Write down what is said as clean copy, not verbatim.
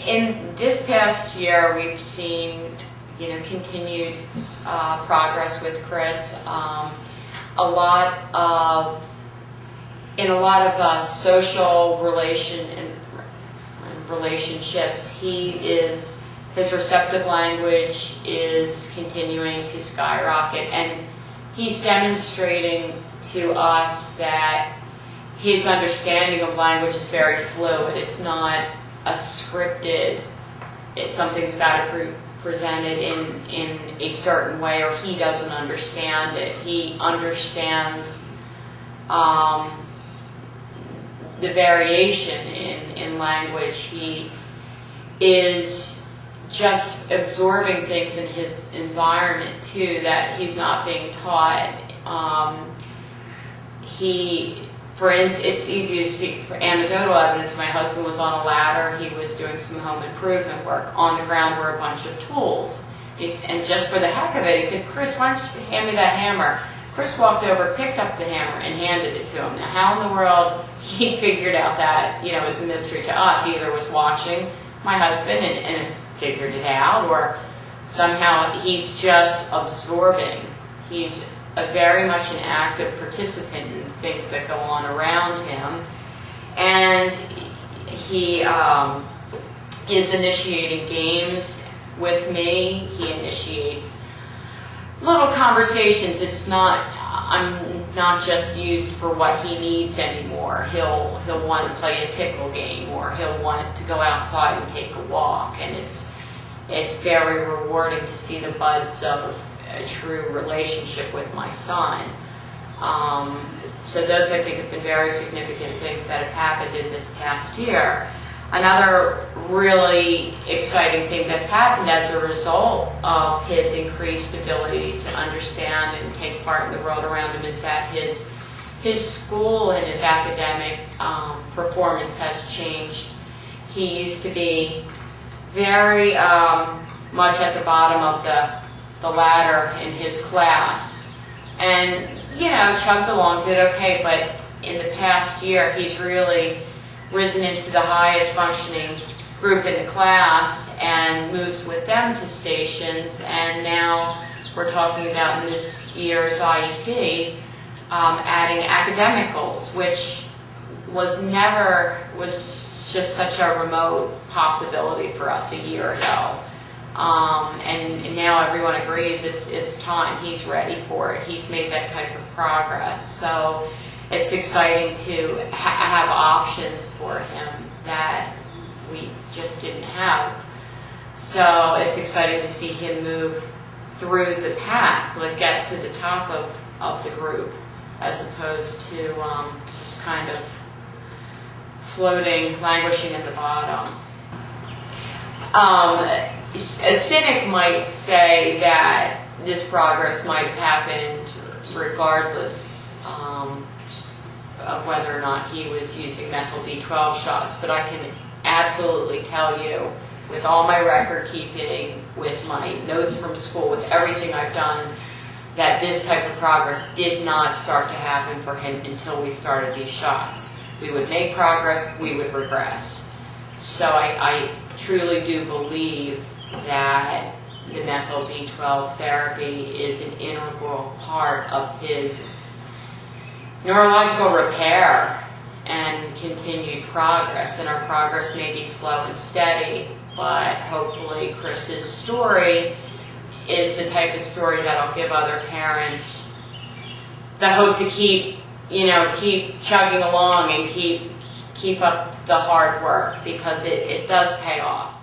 in this past year, we've seen, continued progress with Chris. In a lot of social relationships, his receptive language is continuing to skyrocket, and he's demonstrating to us that his understanding of language is very fluid. It's not a scripted, something's got to be presented in a certain way, or he doesn't understand it. He understands the variation in language. He is just absorbing things in his environment too that he's not being taught. For instance, it's easy to speak for anecdotal evidence. My husband was on a ladder. He was doing some home improvement work. On the ground were a bunch of tools. And just for the heck of it, he said, "Chris, why don't you hand me that hammer?" Chris walked over, picked up the hammer, and handed it to him. Now, how in the world he figured out that, is a mystery to us. He either was watching my husband and has figured it out, or somehow he's just absorbing. He's very much an active participant in things that go on around him, and he is initiating games with me. He initiates little conversations. I'm not just used for what he needs anymore. He'll want to play a tickle game, or he'll want to go outside and take a walk, and it's very rewarding to see the buds of a true relationship with my son. So those, I think, have been very significant things that have happened in this past year. Another really exciting thing that's happened as a result of his increased ability to understand and take part in the world around him is that his school and his academic performance has changed. He used to be very much at the bottom of the ladder in his class, and chugged along, did okay, but in the past year he's really risen into the highest functioning group in the class and moves with them to stations. And now we're talking about in this year's IEP adding academic goals, which was just such a remote possibility for us a year ago. And now everyone agrees it's time. He's ready for it. He's made that type of progress. So it's exciting to have options for him that we just didn't have. So it's exciting to see him move through the pack, like get to the top of the group, as opposed to just kind of floating, languishing at the bottom. A cynic might say that this progress might have happened regardless of whether or not he was using methyl B12 shots, but I can absolutely tell you, with all my record keeping, with my notes from school, with everything I've done, that this type of progress did not start to happen for him until we started these shots. We would make progress, we would regress. So I truly do believe that the methyl B12 therapy is an integral part of his neurological repair and continued progress. And our progress may be slow and steady, but hopefully Chris's story is the type of story that'll give other parents the hope to keep chugging along and keep up the hard work, because it does pay off.